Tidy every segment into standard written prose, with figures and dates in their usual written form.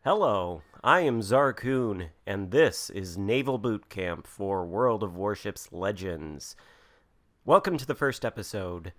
Hello, I am Xarkun, and this is Naval Boot Camp for World of Warships Legends. Welcome to the first episode.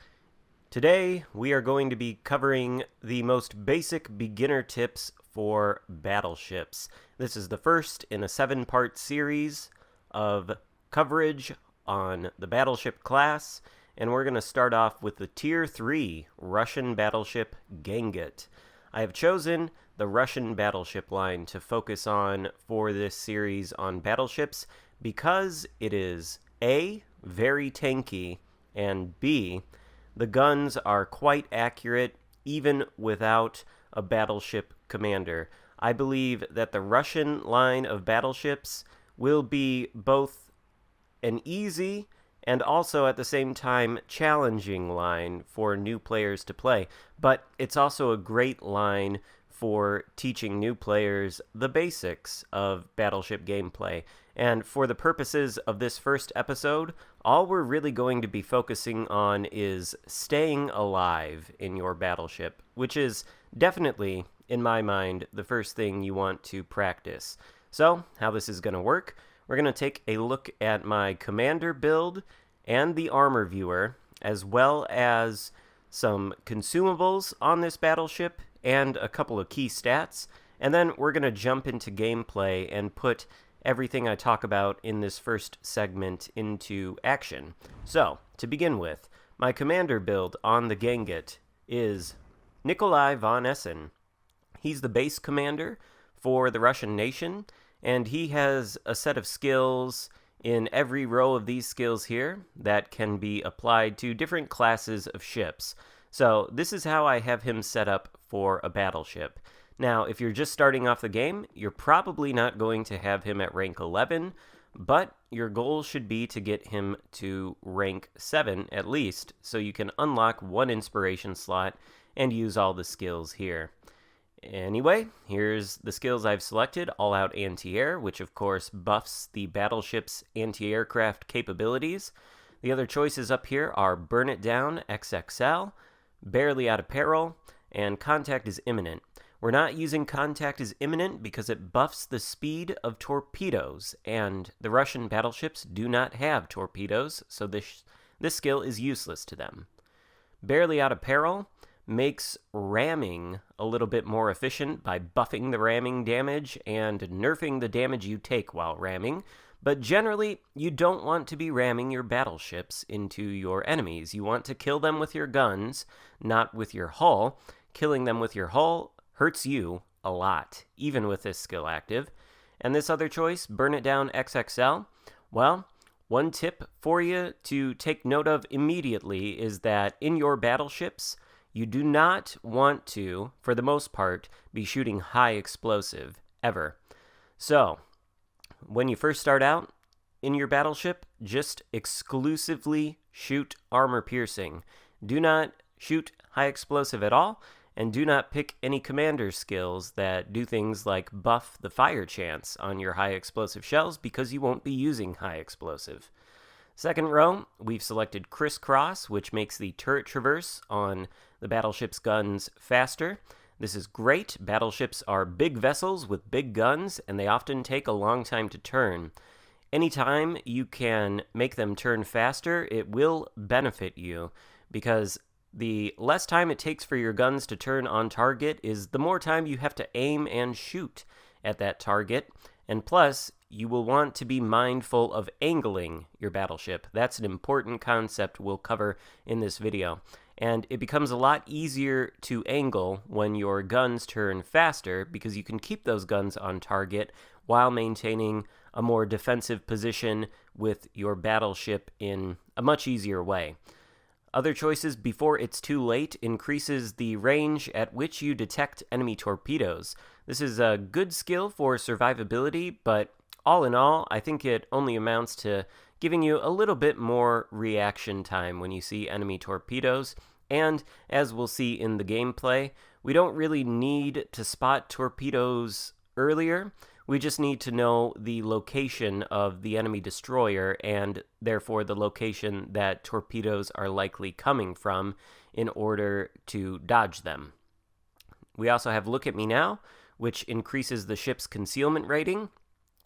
Today, we are going to be covering the most basic beginner tips for battleships. This is the first in a 7-part series of coverage on the battleship class, and we're going to start off with the Tier 3 Russian battleship Gangut. I have chosen the Russian battleship line to focus on for this series on battleships because it is A, very tanky, and B, the guns are quite accurate even without a battleship commander. I believe that the Russian line of battleships will be both an easy and also at the same time challenging line for new players to play, but it's also a great line for teaching new players the basics of battleship gameplay. And for the purposes of this first episode, all we're really going to be focusing on is staying alive in your battleship, which is definitely, in my mind, the first thing you want to practice. So, how this is going to work, we're going to take a look at my commander build and the armor viewer, as well as some consumables on this battleship and a couple of key stats, and then we're going to jump into gameplay and put everything I talk about in this first segment into action. So, to begin with, my commander build on the Gangut is Nikolai von Essen. He's the base commander for the Russian nation, and he has a set of skills in every row of these skills here that can be applied to different classes of ships. So this is how I have him set up for a battleship. Now, if you're just starting off the game, you're probably not going to have him at rank 11, but your goal should be to get him to rank 7 at least, so you can unlock one inspiration slot and use all the skills here. Anyway, here's the skills I've selected. All-out anti-air, which of course buffs the battleship's anti-aircraft capabilities. The other choices up here are Burn It Down XXL, Barely Out of Peril, and Contact is Imminent. We're not using Contact is Imminent because it buffs the speed of torpedoes, and the Russian battleships do not have torpedoes, so this skill is useless to them. Barely Out of Peril makes ramming a little bit more efficient by buffing the ramming damage and nerfing the damage you take while ramming, but generally, you don't want to be ramming your battleships into your enemies. You want to kill them with your guns, not with your hull. Killing them with your hull hurts you a lot, even with this skill active. And this other choice, Burn It Down XXL, well, one tip for you to take note of immediately is that in your battleships, you do not want to, for the most part, be shooting high explosive, ever. So, when you first start out in your battleship, just exclusively shoot armor piercing. Do not shoot high explosive at all, and do not pick any commander skills that do things like buff the fire chance on your high explosive shells because you won't be using high explosive. Second row, we've selected Crisscross, which makes the turret traverse on the battleship's guns faster. This is great. Battleships are big vessels with big guns, and they often take a long time to turn. Anytime you can make them turn faster, it will benefit you, because the less time it takes for your guns to turn on target is the more time you have to aim and shoot at that target, and plus, you will want to be mindful of angling your battleship. That's an important concept we'll cover in this video. And it becomes a lot easier to angle when your guns turn faster because you can keep those guns on target while maintaining a more defensive position with your battleship in a much easier way. Other choices, Before It's Too Late, increases the range at which you detect enemy torpedoes. This is a good skill for survivability, but all in all, I think it only amounts to giving you a little bit more reaction time when you see enemy torpedoes. And as we'll see in the gameplay, we don't really need to spot torpedoes earlier. We just need to know the location of the enemy destroyer and therefore the location that torpedoes are likely coming from in order to dodge them. We also have Look at Me Now, which increases the ship's concealment rating.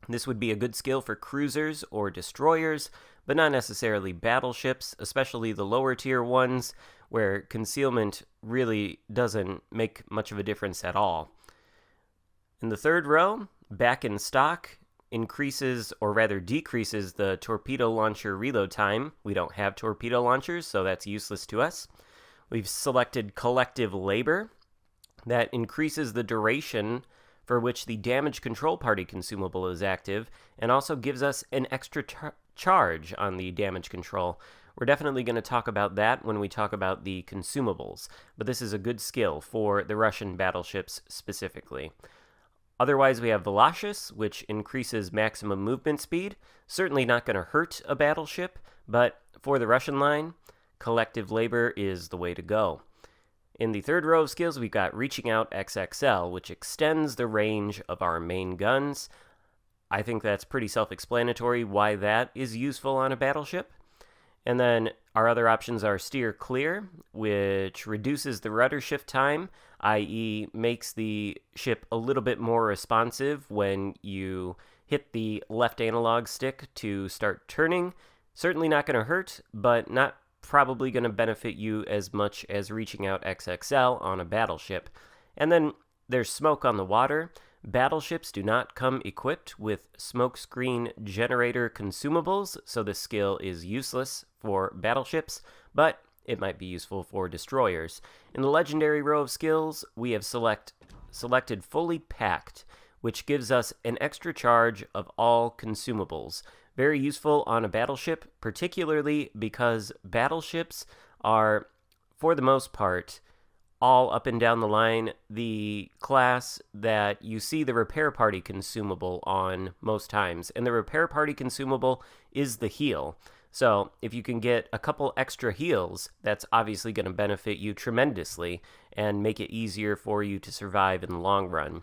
This would be a good skill for cruisers or destroyers, but not necessarily battleships, especially the lower tier ones, where concealment really doesn't make much of a difference at all. In the third row, back in stock, increases or rather decreases the torpedo launcher reload time. We don't have torpedo launchers, so that's useless to us. We've selected collective labor. That increases the duration for which the damage control party consumable is active, and also gives us an extra charge on the damage control. We're definitely going to talk about that when we talk about the consumables, but this is a good skill for the Russian battleships specifically. Otherwise, we have Velocious, which increases maximum movement speed. Certainly not going to hurt a battleship, but for the Russian line, collective labor is the way to go. In the third row of skills, we've got Reaching Out XXL, which extends the range of our main guns. I think that's pretty self-explanatory why that is useful on a battleship. And then our other options are Steer Clear, which reduces the rudder shift time, i.e. makes the ship a little bit more responsive when you hit the left analog stick to start turning. Certainly not going to hurt, but not probably going to benefit you as much as Reaching Out XXL on a battleship. And then there's Smoke on the Water. Battleships do not come equipped with smokescreen generator consumables, so this skill is useless for battleships, but it might be useful for destroyers. In the legendary row of skills, we have selected Fully Packed, which gives us an extra charge of all consumables. Very useful on a battleship, particularly because battleships are, for the most part, all up and down the line, the class that you see the repair party consumable on most times. And the repair party consumable is the heal. So if you can get a couple extra heals, that's obviously going to benefit you tremendously and make it easier for you to survive in the long run.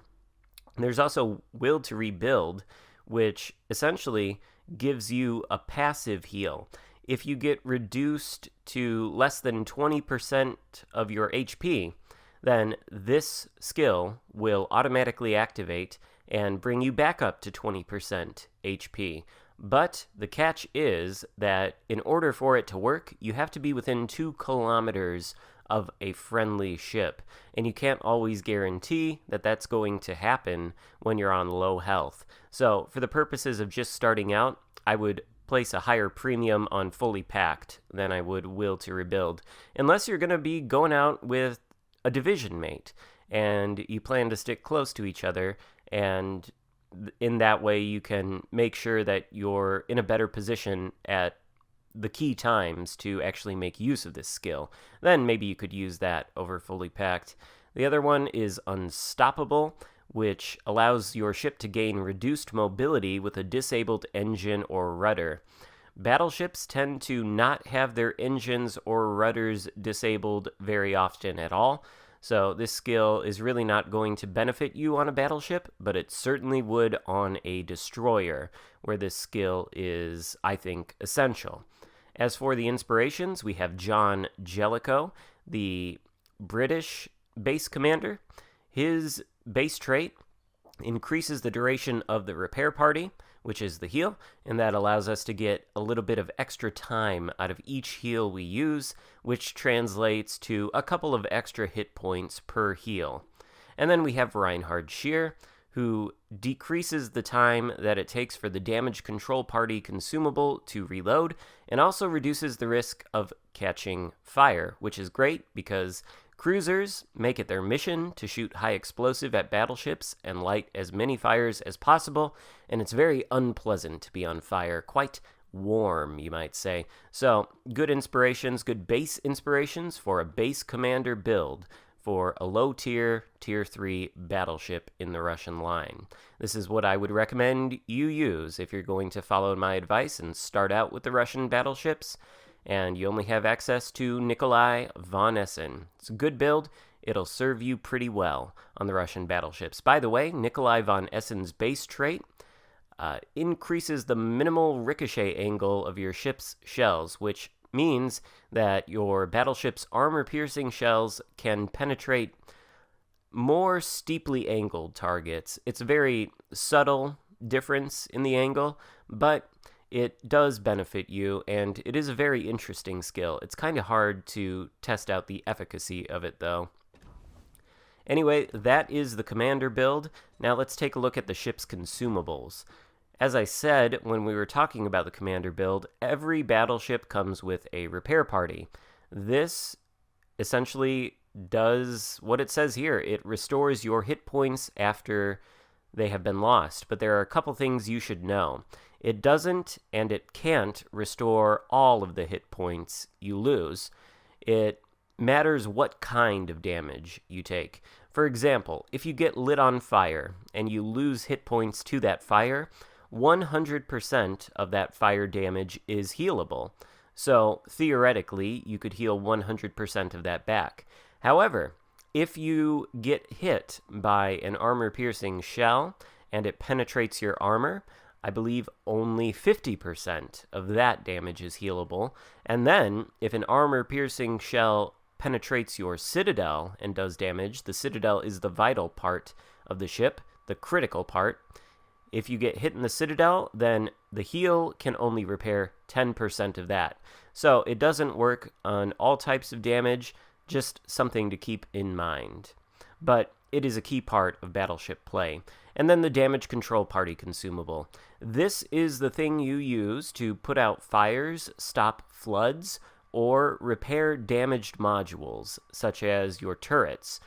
There's also Will to Rebuild, which essentially gives you a passive heal. If you get reduced to less than 20% of your HP, then this skill will automatically activate and bring you back up to 20% HP. But the catch is that in order for it to work, you have to be within 2 kilometers of a friendly ship, and you can't always guarantee that that's going to happen when you're on low health. So for the purposes of just starting out, I would place a higher premium on Fully Packed than I would Will to Rebuild, unless you're going to be going out with a division mate and you plan to stick close to each other, and in that way you can make sure that you're in a better position at the key times to actually make use of this skill. Then maybe you could use that over Fully Packed. The other one is Unstoppable, which allows your ship to gain reduced mobility with a disabled engine or rudder. Battleships tend to not have their engines or rudders disabled very often at all, so this skill is really not going to benefit you on a battleship, but it certainly would on a destroyer, where this skill is, I think, essential. As for the inspirations, we have John Jellicoe, the British base commander. His base trait increases the duration of the repair party, which is the heal, and that allows us to get a little bit of extra time out of each heal we use, which translates to a couple of extra hit points per heal. And then we have Reinhard Scheer, who decreases the time that it takes for the damage control party consumable to reload, and also reduces the risk of catching fire, which is great because cruisers make it their mission to shoot high explosive at battleships and light as many fires as possible, and it's very unpleasant to be on fire, quite warm, you might say. So, good inspirations, good base inspirations for a base commander build for a low-tier, Tier 3 battleship in the Russian line. This is what I would recommend you use if you're going to follow my advice and start out with the Russian battleships, and you only have access to Nikolai von Essen. It's a good build. It'll serve you pretty well on the Russian battleships. By the way, Nikolai von Essen's base trait increases the minimal ricochet angle of your ship's shells, which means that your battleship's armor-piercing shells can penetrate more steeply angled targets. It's a very subtle difference in the angle, but it does benefit you, and it is a very interesting skill. It's kind of hard to test out the efficacy of it, though. Anyway, that is the commander build. Now let's take a look at the ship's consumables. As I said when we were talking about the commander build, every battleship comes with a repair party. This essentially does what it says here. It restores your hit points after they have been lost, but there are a couple things you should know. It doesn't and it can't restore all of the hit points you lose. It matters what kind of damage you take. For example, if you get lit on fire and you lose hit points to that fire, 100% of that fire damage is healable. So theoretically, you could heal 100% of that back. However, if you get hit by an armor-piercing shell and it penetrates your armor, I believe only 50% of that damage is healable. And then, if an armor-piercing shell penetrates your citadel and does damage, the citadel is the vital part of the ship, the critical part. If you get hit in the citadel, then the heal can only repair 10% of that. So it doesn't work on all types of damage, just something to keep in mind. But it is a key part of battleship play. And then the damage control party consumable. This is the thing you use to put out fires, stop floods, or repair damaged modules, such as your turrets.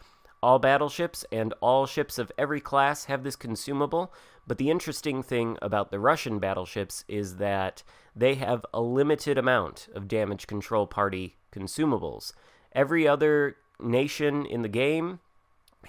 All battleships and all ships of every class have this consumable, but the interesting thing about the Russian battleships is that they have a limited amount of damage control party consumables. Every other nation in the game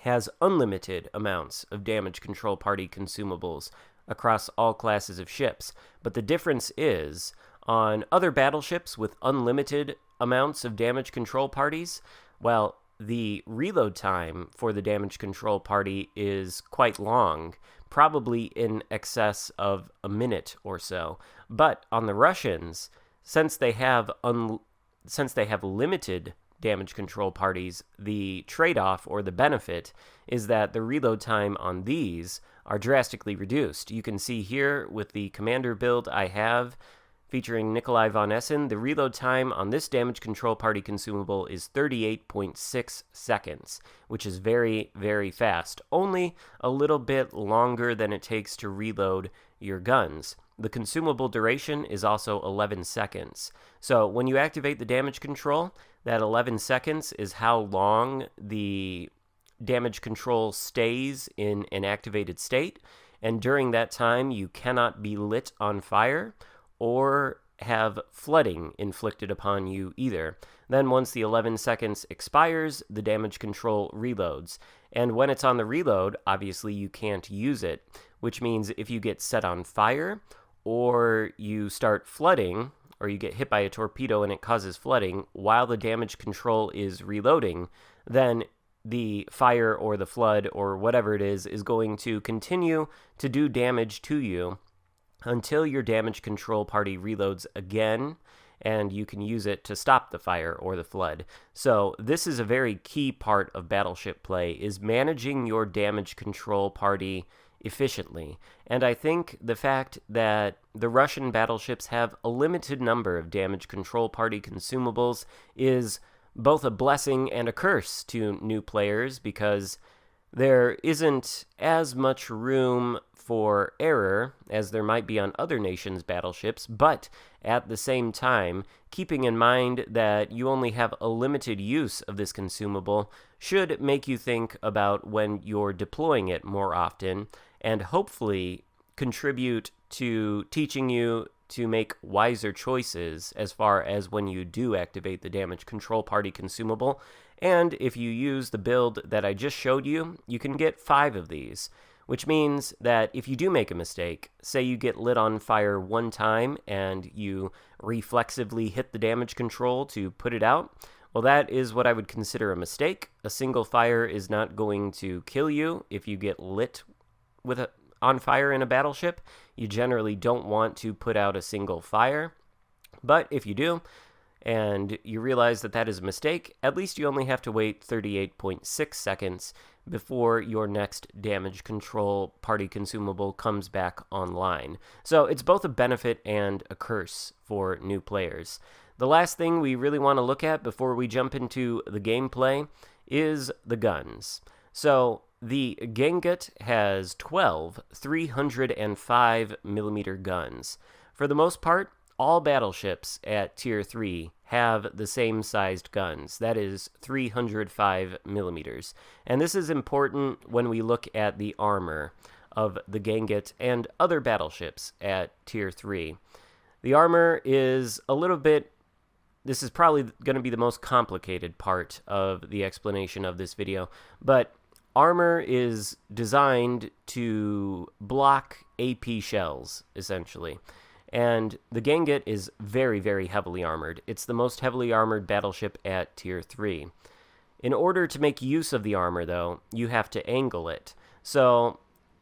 has unlimited amounts of damage control party consumables across all classes of ships. But the difference is, on other battleships with unlimited amounts of damage control parties, well, the reload time for the damage control party is quite long, probably in excess of a minute or so. But on the Russians, since they have limited damage control parties, the trade-off or the benefit is that the reload time on these are drastically reduced. You can see here with the commander build I have featuring Nikolai von Essen, the reload time on this damage control party consumable is 38.6 seconds, which is very, very fast. Only a little bit longer than it takes to reload your guns. The consumable duration is also 11 seconds. So when you activate the damage control, that 11 seconds is how long the damage control stays in an activated state, and during that time you cannot be lit on fire or have flooding inflicted upon you either. Then once the 11 seconds expires, the damage control reloads. And when it's on the reload, obviously you can't use it, which means if you get set on fire or you start flooding, or you get hit by a torpedo and it causes flooding while the damage control is reloading, then the fire or the flood or whatever it is going to continue to do damage to you until your damage control party reloads again, and you can use it to stop the fire or the flood. So this is a very key part of battleship play, is managing your damage control party efficiently. And I think the fact that the Russian battleships have a limited number of damage control party consumables is both a blessing and a curse to new players, because there isn't as much room for error as there might be on other nations' battleships, but at the same time, keeping in mind that you only have a limited use of this consumable should make you think about when you're deploying it more often, and hopefully contribute to teaching you to make wiser choices as far as when you do activate the damage control party consumable. And if you use the build that I just showed you, you can get 5 of these, which means that if you do make a mistake, say you get lit on fire one time and you reflexively hit the damage control to put it out, well, that is what I would consider a mistake. A single fire is not going to kill you if you get lit on fire in a battleship. You generally don't want to put out a single fire, but if you do, and you realize that that is a mistake, at least you only have to wait 38.6 seconds before your next damage control party consumable comes back online. So it's both a benefit and a curse for new players. The last thing we really want to look at before we jump into the gameplay is the guns. So the Gangut has 12 305mm guns. For the most part, all battleships at Tier 3 have the same sized guns, that is 305mm. And this is important when we look at the armor of the Gangut and other battleships at Tier 3. The armor is a little bit... This is probably going to be the most complicated part of the explanation of this video, but armor is designed to block AP shells, essentially. And the Gangut is very, very heavily armored. It's the most heavily armored battleship at Tier 3. In order to make use of the armor, though, you have to angle it. So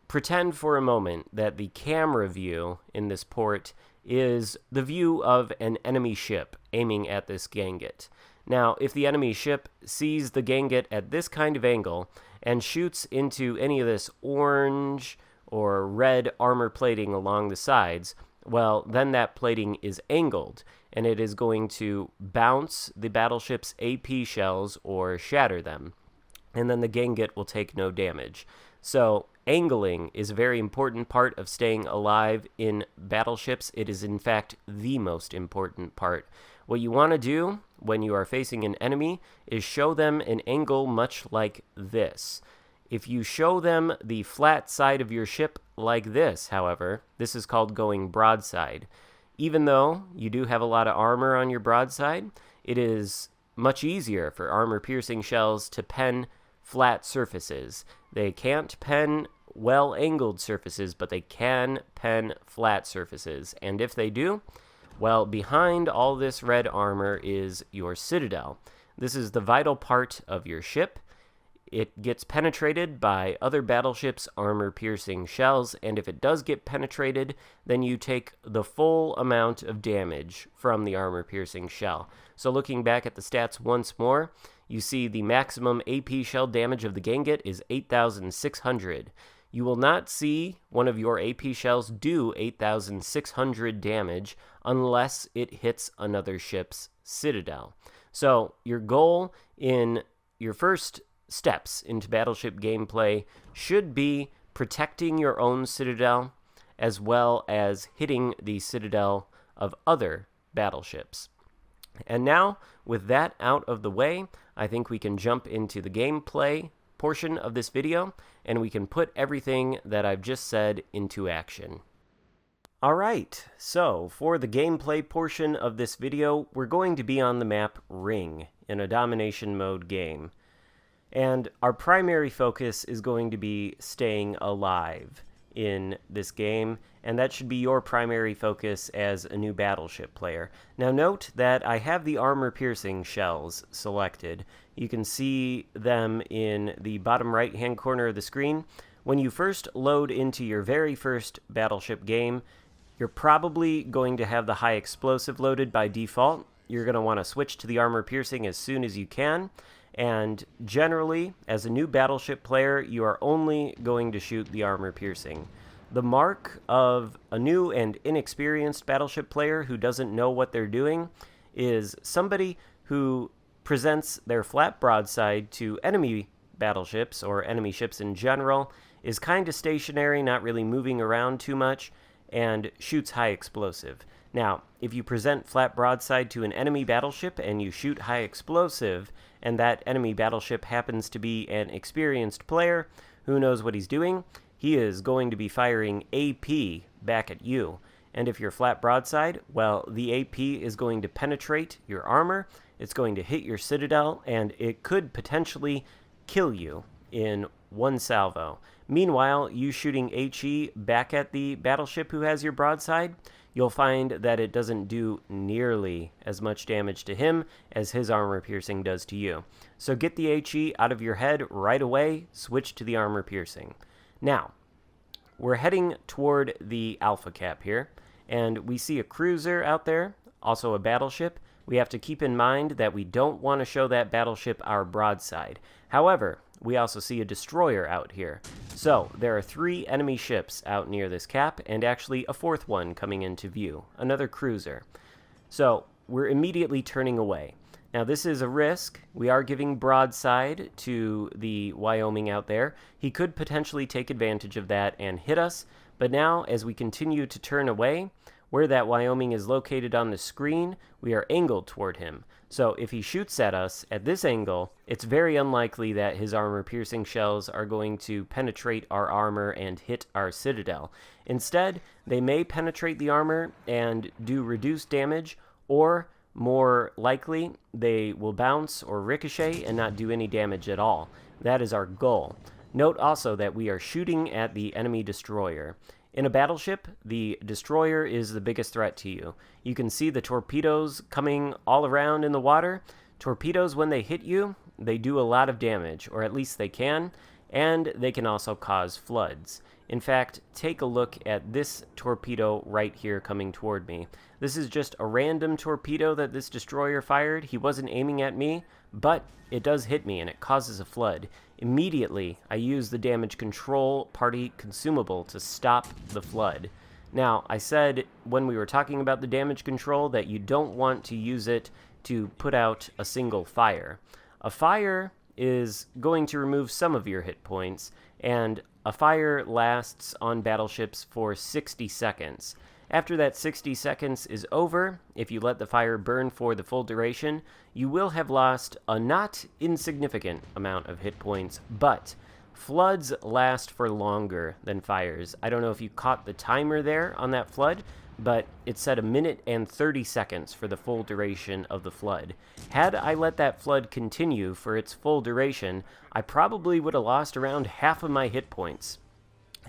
pretend for a moment that the camera view in this port is the view of an enemy ship aiming at this Gangut. Now, if the enemy ship sees the Gangut at this kind of angle and shoots into any of this orange or red armor plating along the sides, well, then that plating is angled, and it is going to bounce the battleship's AP shells or shatter them, and then the Gangut will take no damage. So angling is a very important part of staying alive in battleships. It is, in fact, the most important part. What you want to do when you are facing an enemy is show them an angle much like this. If you show them the flat side of your ship like this, however, this is called going broadside. Even though you do have a lot of armor on your broadside, it is much easier for armor-piercing shells to pen flat surfaces. They can't pen well-angled surfaces, but they can pen flat surfaces. And if they do, well, behind all this red armor is your citadel. This is the vital part of your ship. It gets penetrated by other battleships' armor-piercing shells, and if it does get penetrated, then you take the full amount of damage from the armor-piercing shell. So looking back at the stats once more, you see the maximum AP shell damage of the Gangut is 8,600. You will not see one of your AP shells do 8,600 damage unless it hits another ship's citadel. So your goal in your first steps into battleship gameplay should be protecting your own citadel as well as hitting the citadel of other battleships. And now, with that out of the way, I think we can jump into the gameplay portion of this video, and we can put everything that I've just said into action. Alright, so for the gameplay portion of this video, we're going to be on the map Ring in a domination mode game. And our primary focus is going to be staying alive in this game, and that should be your primary focus as a new battleship player. Now note that I have the armor-piercing shells selected. You can see them in the bottom right-hand corner of the screen. When you first load into your very first battleship game, you're probably going to have the high explosive loaded by default. You're going to want to switch to the armor-piercing as soon as you can. And generally, as a new battleship player, you are only going to shoot the armor-piercing. The mark of a new and inexperienced battleship player who doesn't know what they're doing is somebody who presents their flat broadside to enemy battleships, or enemy ships in general, is kind of stationary, not really moving around too much, and shoots high explosive. Now, if you present flat broadside to an enemy battleship and you shoot high explosive, and that enemy battleship happens to be an experienced player who knows what he's doing, he is going to be firing AP back at you. And if you're flat broadside, well, the AP is going to penetrate your armor, it's going to hit your citadel, and it could potentially kill you in one salvo. Meanwhile, you shooting HE back at the battleship who has your broadside, you'll find that it doesn't do nearly as much damage to him as his armor-piercing does to you. So get the HE out of your head right away, switch to the armor-piercing. Now, we're heading toward the Alpha Cap here, and we see a cruiser out there, also a battleship, we have to keep in mind that we don't want to show that battleship our broadside. However, we also see a destroyer out here. So, there are 3 enemy ships out near this cap, and actually a 4th one coming into view, another cruiser. So, we're immediately turning away. Now, this is a risk. We are giving broadside to the Wyoming out there. He could potentially take advantage of that and hit us, but now, as we continue to turn away, where that Wyoming is located on the screen, we are angled toward him. So if he shoots at us at this angle, it's very unlikely that his armor-piercing shells are going to penetrate our armor and hit our citadel. Instead, they may penetrate the armor and do reduced damage, or more likely, they will bounce or ricochet and not do any damage at all. That is our goal. Note also that we are shooting at the enemy destroyer. In a battleship, the destroyer is the biggest threat to you. You can see the torpedoes coming all around in the water. Torpedoes, when they hit you, they do a lot of damage, or at least they can, and they can also cause floods. In fact, take a look at this torpedo right here coming toward me. This is just a random torpedo that this destroyer fired. He wasn't aiming at me, but it does hit me and it causes a flood. Immediately, I use the damage control party consumable to stop the flood. Now, I said when we were talking about the damage control that you don't want to use it to put out a single fire. A fire is going to remove some of your hit points, and a fire lasts on battleships for 60 seconds. After that 60 seconds is over, if you let the fire burn for the full duration, you will have lost a not insignificant amount of hit points, but floods last for longer than fires. I don't know if you caught the timer there on that flood, but it said 1 minute and 30 seconds for the full duration of the flood. Had I let that flood continue for its full duration, I probably would have lost around half of my hit points.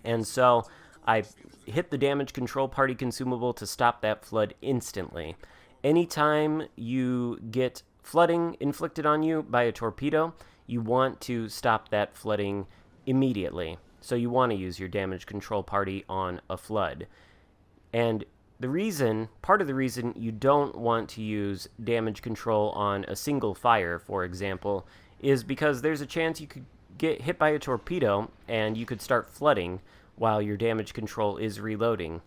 And so I hit the damage control party consumable to stop that flood instantly. Anytime you get flooding inflicted on you by a torpedo, you want to stop that flooding immediately. So you want to use your damage control party on a flood. And part of the reason you don't want to use damage control on a single fire, for example, is because there's a chance you could get hit by a torpedo and you could start flooding while your damage control is reloading.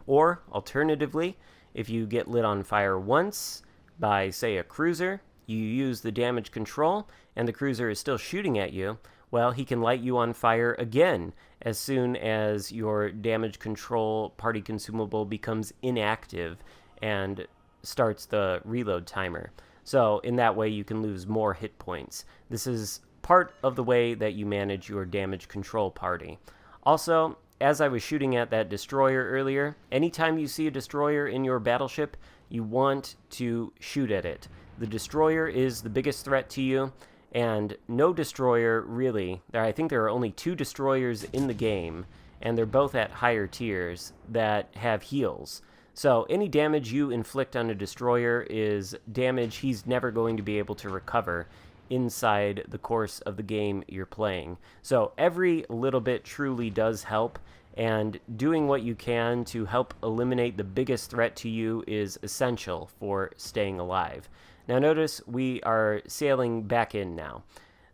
Or, alternatively, if you get lit on fire once by, say, a cruiser, you use the damage control, and the cruiser is still shooting at you, well, he can light you on fire again as soon as your damage control party consumable becomes inactive and starts the reload timer. So, in that way, you can lose more hit points. This is part of the way that you manage your damage control party. Also, as I was shooting at that destroyer earlier, anytime you see a destroyer in your battleship, you want to shoot at it. The destroyer is the biggest threat to you, and no destroyer really. I think there are only 2 destroyers in the game, and they're both at higher tiers that have heals. So any damage you inflict on a destroyer is damage he's never going to be able to recover inside the course of the game you're playing. So every little bit truly does help, and doing what you can to help eliminate the biggest threat to you is essential for staying alive. Now notice we are sailing back in now.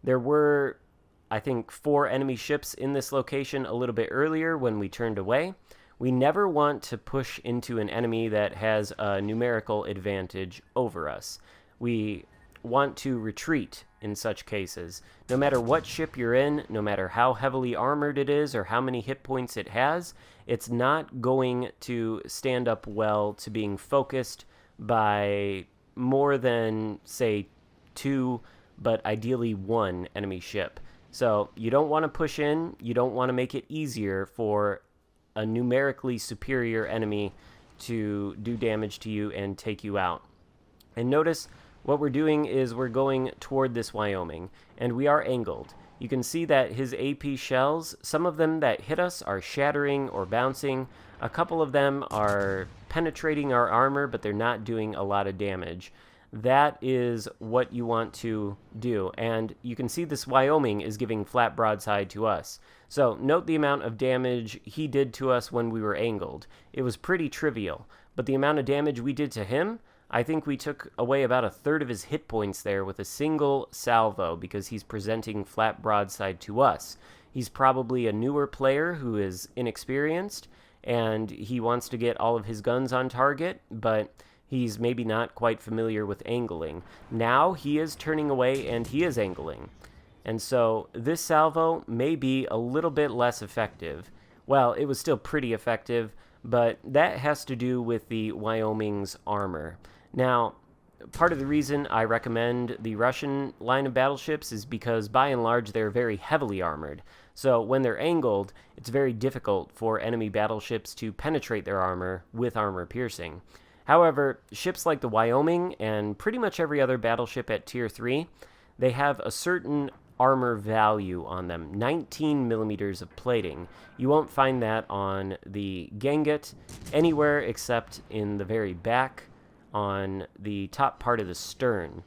There were, I think, 4 enemy ships in this location a little bit earlier when we turned away. We never want to push into an enemy that has a numerical advantage over us. We want to retreat in such cases. No matter what ship you're in, no matter how heavily armored it is or how many hit points it has, it's not going to stand up well to being focused by more than, say, 2, but ideally 1 enemy ship. So you don't want to push in, you don't want to make it easier for a numerically superior enemy to do damage to you and take you out. And notice what we're doing is we're going toward this Wyoming, and we are angled. You can see that his AP shells, some of them that hit us are shattering or bouncing. A couple of them are penetrating our armor, but they're not doing a lot of damage. That is what you want to do. And you can see this Wyoming is giving flat broadside to us. So note the amount of damage he did to us when we were angled. It was pretty trivial, but the amount of damage we did to him, I think we took away about a third of his hit points there with a single salvo because he's presenting flat broadside to us. He's probably a newer player who is inexperienced, and he wants to get all of his guns on target, but he's maybe not quite familiar with angling. Now he is turning away and he is angling. And so this salvo may be a little bit less effective. Well, it was still pretty effective, but that has to do with the Wyoming's armor. Now, part of the reason I recommend the Russian line of battleships is because, by and large, they're very heavily armored. So when they're angled, it's very difficult for enemy battleships to penetrate their armor with armor piercing. However, ships like the Wyoming and pretty much every other battleship at Tier 3, they have a certain armor value on them, 19 millimeters of plating. You won't find that on the Gangut anywhere except in the very back on the top part of the stern.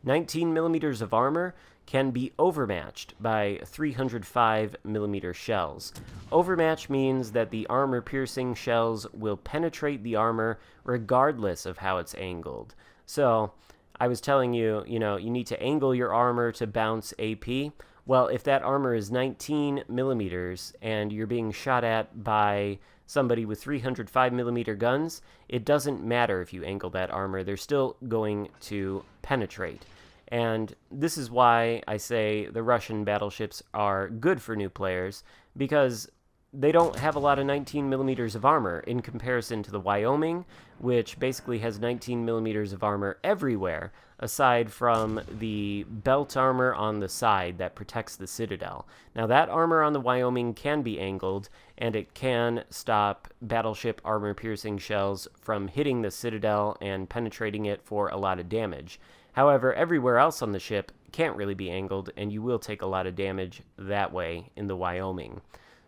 19 millimeters of armor can be overmatched by 305 millimeter shells. Overmatch means that the armor-piercing shells will penetrate the armor regardless of how it's angled. So, I was telling you, you need to angle your armor to bounce AP. Well, if that armor is 19 millimeters and you're being shot at by somebody with 305 millimeter guns, it doesn't matter if you angle that armor. They're still going to penetrate. And this is why I say the Russian battleships are good for new players, because they don't have a lot of 19 millimeters of armor in comparison to the Wyoming, which basically has 19 millimeters of armor everywhere, aside from the belt armor on the side that protects the citadel. Now, that armor on the Wyoming can be angled, and it can stop battleship armor-piercing shells from hitting the citadel and penetrating it for a lot of damage. However, everywhere else on the ship can't really be angled, and you will take a lot of damage that way in the Wyoming.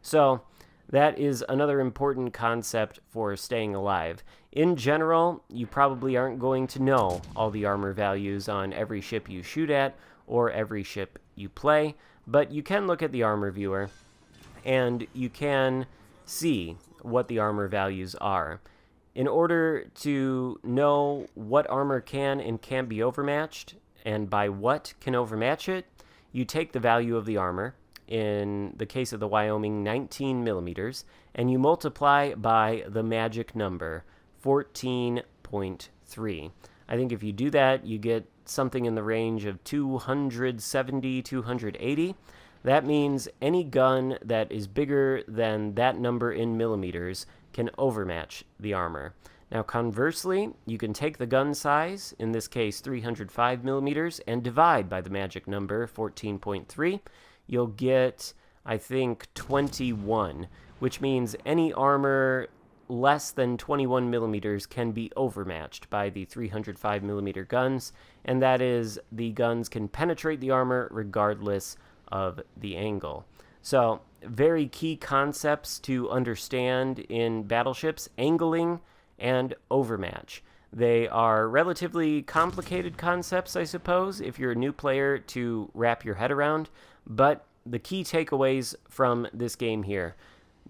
So, that is another important concept for staying alive. In general, you probably aren't going to know all the armor values on every ship you shoot at or every ship you play, but you can look at the armor viewer, and you can see what the armor values are. In order to know what armor can and can't be overmatched, and by what can overmatch it, you take the value of the armor, in the case of the Wyoming, 19 millimeters, and you multiply by the magic number, 14.3. I think if you do that, you get something in the range of 270, 280. That means any gun that is bigger than that number in millimeters can overmatch the armor. Now, conversely, you can take the gun size, in this case 305 millimeters, and divide by the magic number, 14.3. You'll get, I think, 21, which means any armor less than 21 millimeters can be overmatched by the 305 millimeter guns, and that is, the guns can penetrate the armor regardless of the angle. So, very key concepts to understand in battleships: angling and overmatch. They are relatively complicated concepts, I suppose, if you're a new player to wrap your head around, but the key takeaways from this game here: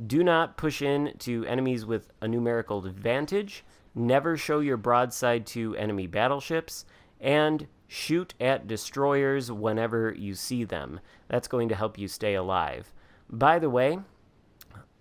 do not push in to enemies with a numerical advantage, never show your broadside to enemy battleships, and shoot at destroyers whenever you see them. That's going to help you stay alive. By the way,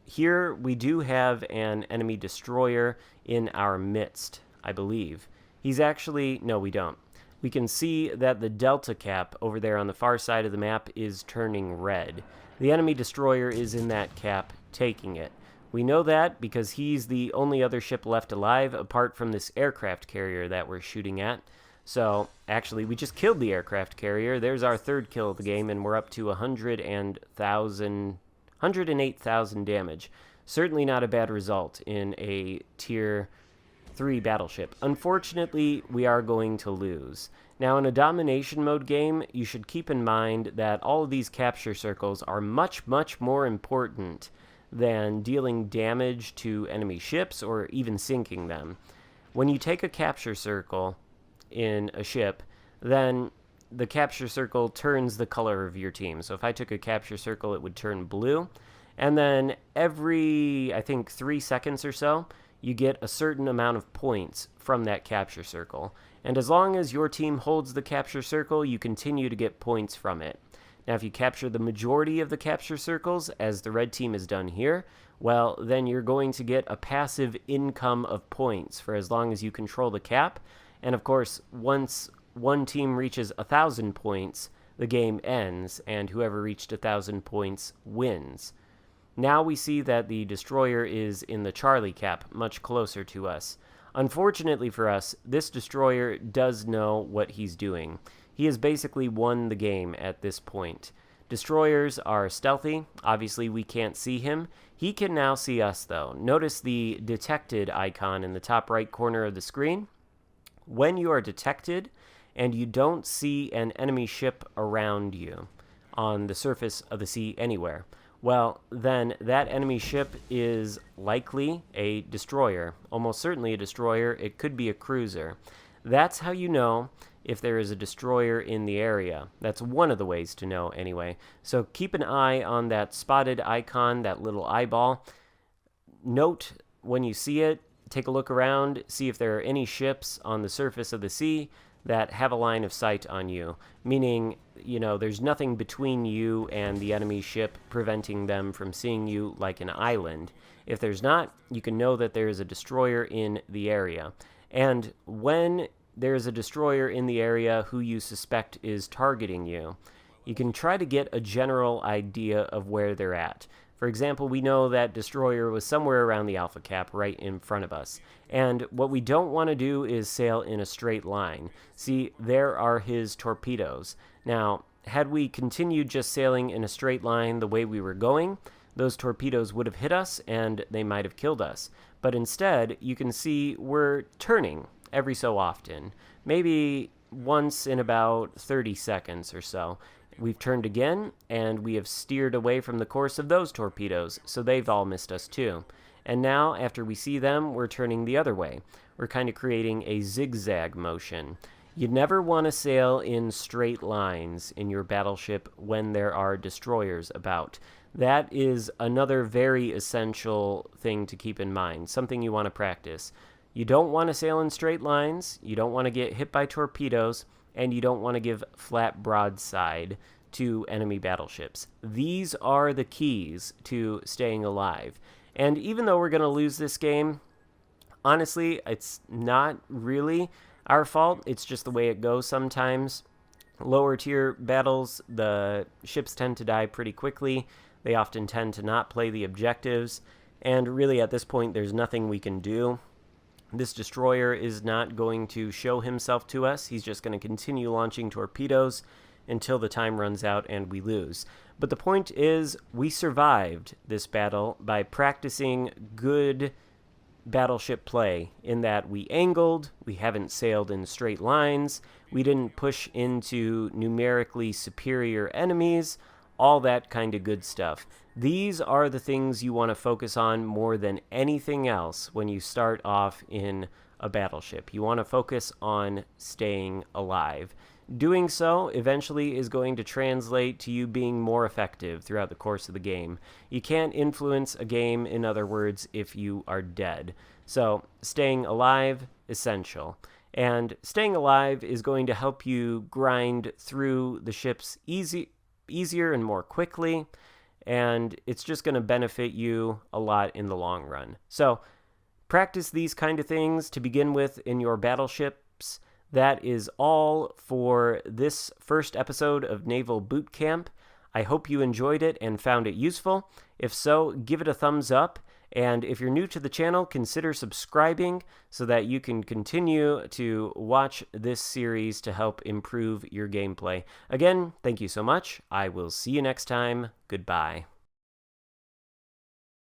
here we do have an enemy destroyer in our midst, I believe. He's actually... no, we don't. We can see that the delta cap over there on the far side of the map is turning red. The enemy destroyer is in that cap, taking it. We know that because he's the only other ship left alive apart from this aircraft carrier that we're shooting at. So, actually, we just killed the aircraft carrier. There's our third kill of the game, and we're up to 108,000 damage. Certainly not a bad result in a Tier 3 battleship. Unfortunately, we are going to lose. Now, in a domination mode game, you should keep in mind that all of these capture circles are much, much more important than dealing damage to enemy ships or even sinking them. When you take a capture circle in a ship, then the capture circle turns the color of your team. So if I took a capture circle, it would turn blue. And then every, I think, 3 seconds or so, you get a certain amount of points from that capture circle. And as long as your team holds the capture circle, you continue to get points from it. Now, if you capture the majority of the capture circles, as the red team has done here, well, then you're going to get a passive income of points for as long as you control the cap. And of course, once one team reaches 1,000 points, the game ends, and whoever reached 1,000 points wins. Now we see that the destroyer is in the Charlie cap, much closer to us. Unfortunately for us, this destroyer does know what he's doing. He has basically won the game at this point. Destroyers are stealthy. Obviously, we can't see him. He can now see us, though. Notice the detected icon in the top right corner of the screen. When you are detected and you don't see an enemy ship around you on the surface of the sea anywhere, well, then that enemy ship is likely a destroyer. Almost certainly a destroyer. It could be a cruiser. That's how you know if there is a destroyer in the area. That's one of the ways to know anyway. So keep an eye on that spotted icon, that little eyeball. Note when you see it, take a look around, see if there are any ships on the surface of the sea that have a line of sight on you, meaning, there's nothing between you and the enemy ship preventing them from seeing you like an island. If there's not, you can know that there is a destroyer in the area. And when there's a destroyer in the area who you suspect is targeting you, you can try to get a general idea of where they're at. For example, we know that destroyer was somewhere around the Alpha Cap right in front of us. And what we don't want to do is sail in a straight line. See, there are his torpedoes. Now, had we continued just sailing in a straight line the way we were going, those torpedoes would have hit us and they might have killed us. But instead, you can see we're turning every so often, maybe once in about 30 seconds or so. We've turned again, and we have steered away from the course of those torpedoes, so they've all missed us too. And now, after we see them, we're turning the other way. We're kind of creating a zigzag motion. You never want to sail in straight lines in your battleship when there are destroyers about. That is another very essential thing to keep in mind, something you want to practice. You don't want to sail in straight lines, you don't want to get hit by torpedoes, and you don't want to give flat broadside to enemy battleships. These are the keys to staying alive. And even though we're going to lose this game, honestly, it's not really our fault. It's just the way it goes sometimes. Lower tier battles, the ships tend to die pretty quickly. They often tend to not play the objectives. And really, at this point, there's nothing we can do. This destroyer is not going to show himself to us. He's just going to continue launching torpedoes until the time runs out and we lose. But the point is, we survived this battle by practicing good battleship play, in that we angled, we haven't sailed in straight lines, we didn't push into numerically superior enemies, all that kind of good stuff. These are the things you want to focus on more than anything else when you start off in a battleship. You want to focus on staying alive. Doing so eventually is going to translate to you being more effective throughout the course of the game. You can't influence a game, in other words, if you are dead. So, staying alive, essential. And staying alive is going to help you grind through the ships easier and more quickly, and it's just going to benefit you a lot in the long run. So, practice these kind of things to begin with in your battleships. That is all for this first episode of Naval Boot Camp. I hope you enjoyed it and found it useful. If so, give it a thumbs up. And if you're new to the channel, consider subscribing so that you can continue to watch this series to help improve your gameplay. Again, thank you so much. I will see you next time. Goodbye.